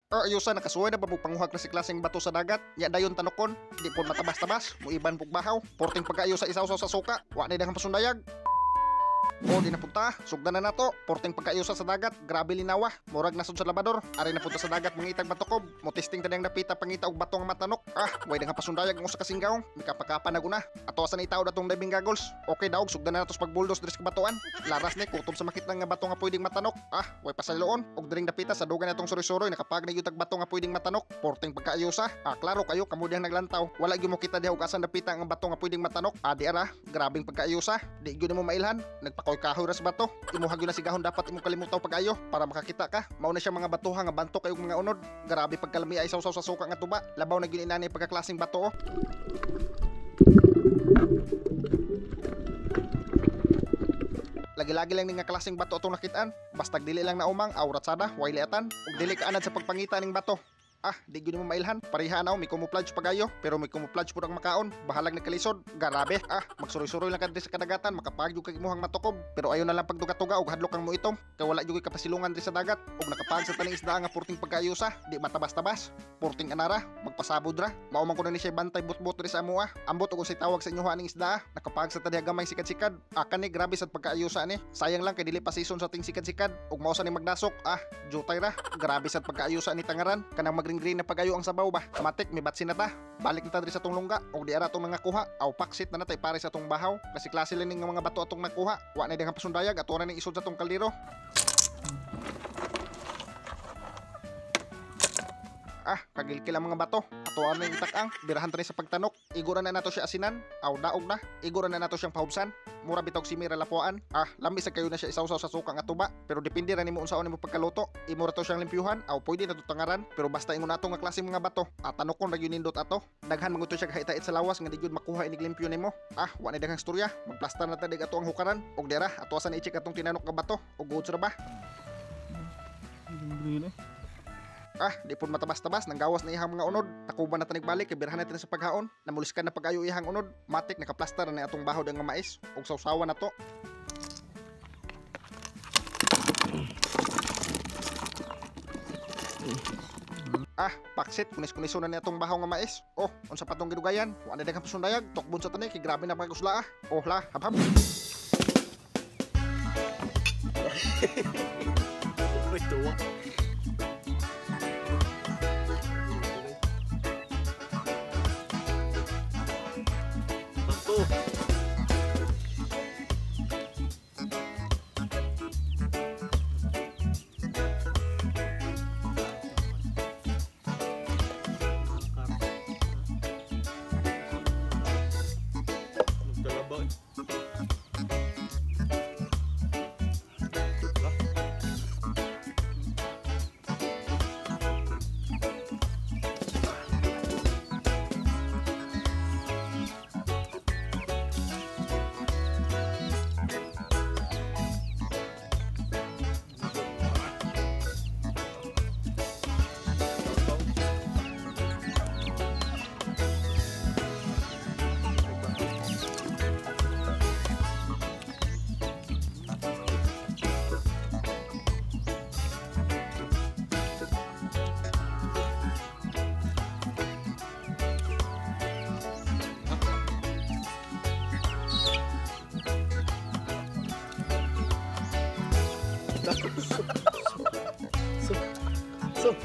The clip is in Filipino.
Ayusa nakasuway na ba mo panguhag na si klaseng bato sa dagat? Nya dayon tanokon, di po matabas-tabas, mo iban pug bahaw, porting pag-ayusa isaw sa suka, wa na dang pasundayag. O di napunta, sugdan na nato, porting pagkayusa sa dagat, grabe linawa, murag nasod sa labador, ari napunta sa dagat mangitag batokob, mo testing tadang napita pangita og batong matanok. Way nga pasundayag ng usa ka singgaw, mikapakapa na guna. Ato sa itaw datong diving goggles. Okay daw, sugdan na nato sa pagbuldos diri sa batuan. Laras ni kutob sa makit nga bato nga pwedeng matanok. Way pasaliloon, og diring napita sa dugan natong suroy-suroy nakapag na yutag bato nga pwedeng matanok, porting pagkayusa. Klaro kayo kamo diyang naglantaw, wala gyud mo kita diha og asan napita nga bato nga pwedeng matanok. Di ara, grabing pagkayusa, di gyud mo mailhan. Kahoy ra sa bato, imuhag yun na sigahon dapat imong kalimutaw pag-ayo para makakita ka. Mao na siya mga batuha nga bantok kayong mga unod. Grabe pagkalami ay saw-saw sa suka nga tuba. Labaw na gyud inani pagkaklaseng bato. Lagi-lagi lang ning nga klaseng bato atong nakitaan. Basta dili lang na umang awratsada, way liatan, ug dili ka anad sa pagpangita ning bato. Di gyud mo mailhan. Pareha na may camouflage pagayo, pero may camouflage pud ang makaon. Bahalag nagkalisod. Garabe. Magsuroy-suroy lang kadto sa kadagatan, makapag kag imuhang matukob. Pero ayo na lang pagduga-tuga og hadlok kang mo itom. Kay wala gyud kapasilungan diri sa dagat. Og nakapag sa taning isda nga porting pagkayusa, di matabas-tabas. Porting anara, magpasabod ra. Mao man kuno ni siya bantay butbut diri sa amoa. Ambot og usay tawag sa inyo aning isda. Nakapag sa tadi gamay sikad-sikad. Kani grabe sa pagkayusa ni. Sayang lang kay dili pa season sa ting sikad-sikad. Og mao sa ni magdasok. Jutay ra. Grabe sa pagkayusa ni tangaran. Kanang green na pagayo ang sabaw ba. Matik may batsin na ta. Balik na ta diri sa tong lungga. Og di ara tong nangakuha. Paksit na natay pare sa tong bahaw. Kasi klase lang ning mga bato atong nakuha. Wa na dang pasundayag at ora ning isod sa tong kaldero. Kagilkil ang mga bato. Ato ano yung itakang, birahan ta sa pagtanok. Igura na nato siya asinan, daog na. Igura na nato siyang pahubsan. Mura bitog si Mira lapuan. Lambis sa kayo na siya isaw-saw sa sukang atuba. Pero depende ra nimo unsaon nimo pagkaluto. Imo ra to siyang limpyuhan, pwede na to tangaran. Pero basta ingon ato nga klase mga bato. Tanokon ra gyud nindot ato. Daghan manguto siya kahit sa lawas nga di gyud makuha inig limpyo nimo. Wa na daghang istorya. Magplastar na ta dig ato ang hukaran. Og dira, ato asan i-check atong tinanok nga bato. Og good ra ba? Di po matabas-tabas, nanggawas na ihang mga unod. Takuban na tanigbalik, ibirahan natin sa paghaon. Namuliskan na pag-ayo ihang unod. Matik, nakaplastar na atong bahaw ng mais. Og sawsawa na to. Paksit, kunis-kuniso na ni atong bahaw nga mais. Unsa pa tong gidugayan? Wa na daghang pasundayag, tukbon sa tani, kay grabe na pagkusla. La, hap-hap. Ito. So,